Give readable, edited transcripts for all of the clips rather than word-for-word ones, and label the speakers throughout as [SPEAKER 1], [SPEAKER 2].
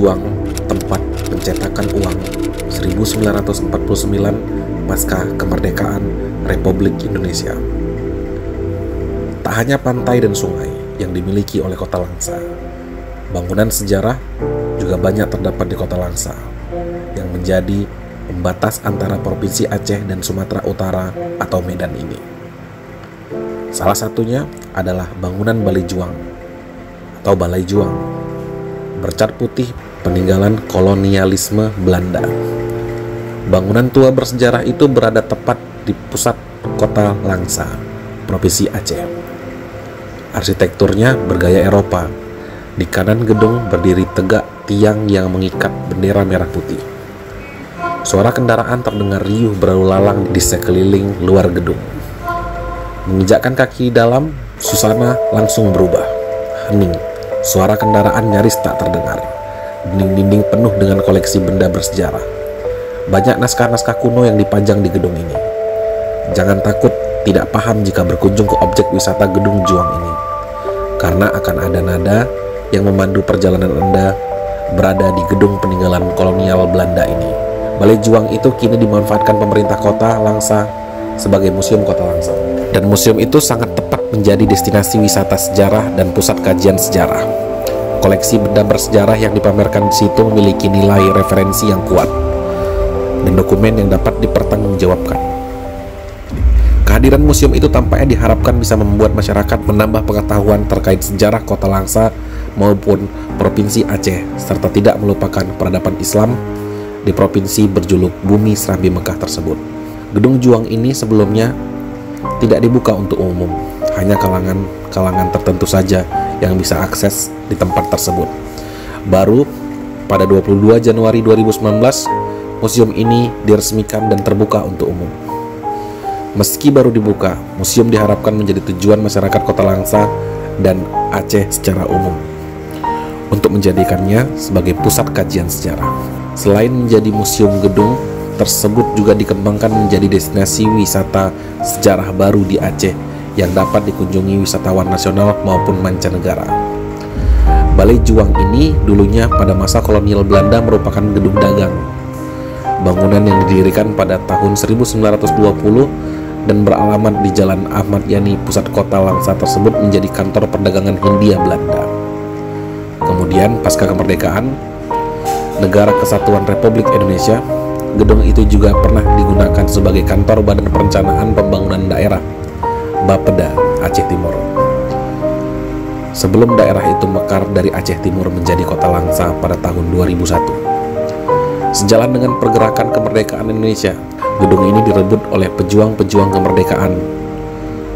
[SPEAKER 1] Juang, tempat pencetakan uang 1949 pasca kemerdekaan Republik Indonesia. Tak hanya pantai dan sungai yang dimiliki oleh Kota Langsa, bangunan sejarah juga banyak terdapat di Kota Langsa yang menjadi pembatas antara Provinsi Aceh dan Sumatera Utara atau Medan ini. Salah satunya adalah bangunan Balai Juang atau Balai Juang, bercat putih peninggalan kolonialisme Belanda. Bangunan tua bersejarah itu berada tepat di pusat Kota Langsa, Provinsi Aceh. Arsitekturnya bergaya Eropa. Di kanan gedung berdiri tegak tiang yang mengikat bendera merah putih. Suara kendaraan terdengar riuh berlalu lalang di sekeliling luar gedung. Menginjakkan kaki dalam, suasana langsung berubah. Hening, suara kendaraan nyaris tak terdengar. Dinding-dinding penuh dengan koleksi benda bersejarah. Banyak naskah-naskah kuno yang dipajang di gedung ini. Jangan takut tidak paham jika berkunjung ke objek wisata Gedung Juang ini, karena akan ada nada yang memandu perjalanan Anda berada di gedung peninggalan kolonial Belanda ini. Balai Juang itu kini dimanfaatkan pemerintah Kota Langsa sebagai Museum Kota Langsa. Dan museum itu sangat tepat menjadi destinasi wisata sejarah dan pusat kajian sejarah. Koleksi benda bersejarah yang dipamerkan di situ memiliki nilai referensi yang kuat dan dokumen yang dapat dipertanggungjawabkan. Kehadiran museum itu tampaknya diharapkan bisa membuat masyarakat menambah pengetahuan terkait sejarah Kota Langsa maupun Provinsi Aceh, serta tidak melupakan peradaban Islam di provinsi berjuluk Bumi Serambi Mekah tersebut. Gedung Juang ini sebelumnya tidak dibuka untuk umum, hanya kalangan tertentu saja yang bisa akses di tempat tersebut. Baru pada 22 Januari 2019, museum ini diresmikan dan terbuka untuk umum. Meski baru dibuka, museum diharapkan menjadi tujuan masyarakat Kota Langsa dan Aceh secara umum untuk menjadikannya sebagai pusat kajian sejarah. Selain menjadi museum, gedung tersebut juga dikembangkan menjadi destinasi wisata sejarah baru di Aceh yang dapat dikunjungi wisatawan nasional maupun mancanegara. Balai Juang ini dulunya pada masa kolonial Belanda merupakan gedung dagang. Bangunan yang didirikan pada tahun 1920 dan beralamat di Jalan Ahmad Yani, pusat Kota Langsa tersebut menjadi kantor perdagangan Hindia Belanda. Kemudian pasca kemerdekaan Negara Kesatuan Republik Indonesia, gedung itu juga pernah digunakan sebagai kantor Badan Perencanaan Pembangunan Daerah Bapeda Aceh Timur. Sebelum daerah itu mekar dari Aceh Timur menjadi Kota Langsa pada tahun 2001. Sejalan dengan pergerakan kemerdekaan Indonesia, gedung ini direbut oleh pejuang-pejuang kemerdekaan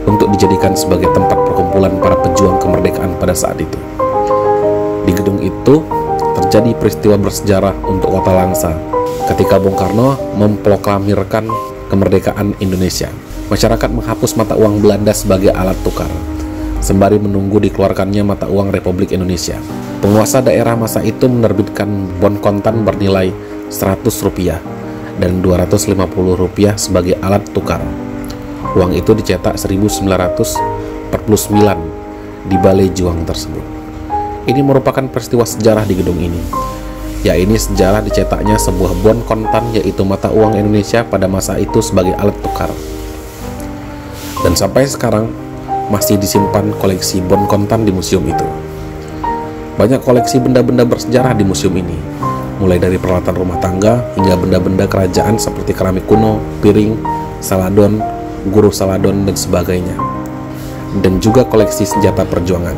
[SPEAKER 1] untuk dijadikan sebagai tempat perkumpulan para pejuang kemerdekaan pada saat itu. Di gedung itu terjadi peristiwa bersejarah untuk Kota Langsa ketika Bung Karno memproklamirkan kemerdekaan Indonesia. Masyarakat menghapus mata uang Belanda sebagai alat tukar, sembari menunggu dikeluarkannya mata uang Republik Indonesia. Penguasa daerah masa itu menerbitkan bon kontan bernilai Rp100 dan Rp250 sebagai alat tukar. Uang itu dicetak 1949 di Balai Juang tersebut. Ini merupakan peristiwa sejarah di gedung ini. Ya, ini sejarah dicetaknya sebuah bon kontan, yaitu mata uang Indonesia pada masa itu sebagai alat tukar. Dan sampai sekarang masih disimpan koleksi bon kontan di museum itu. Banyak koleksi benda-benda bersejarah di museum ini, mulai dari peralatan rumah tangga hingga benda-benda kerajaan seperti keramik kuno, piring, saladon, guru saladon, dan sebagainya. Dan juga koleksi senjata perjuangan,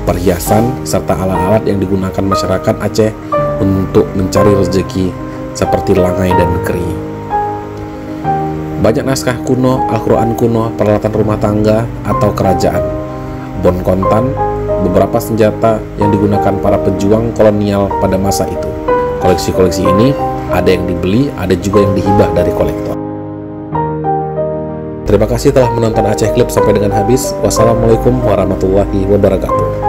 [SPEAKER 1] perhiasan, serta alat-alat yang digunakan masyarakat Aceh untuk mencari rezeki seperti langai dan keri. Banyak naskah kuno, Al-Quran kuno, peralatan rumah tangga atau kerajaan, bon kontan, beberapa senjata yang digunakan para pejuang kolonial pada masa itu. Koleksi-koleksi ini ada yang dibeli, ada juga yang dihibah dari kolektor. Terima kasih telah menonton Aceh Clip sampai dengan habis. Wassalamualaikum warahmatullahi wabarakatuh.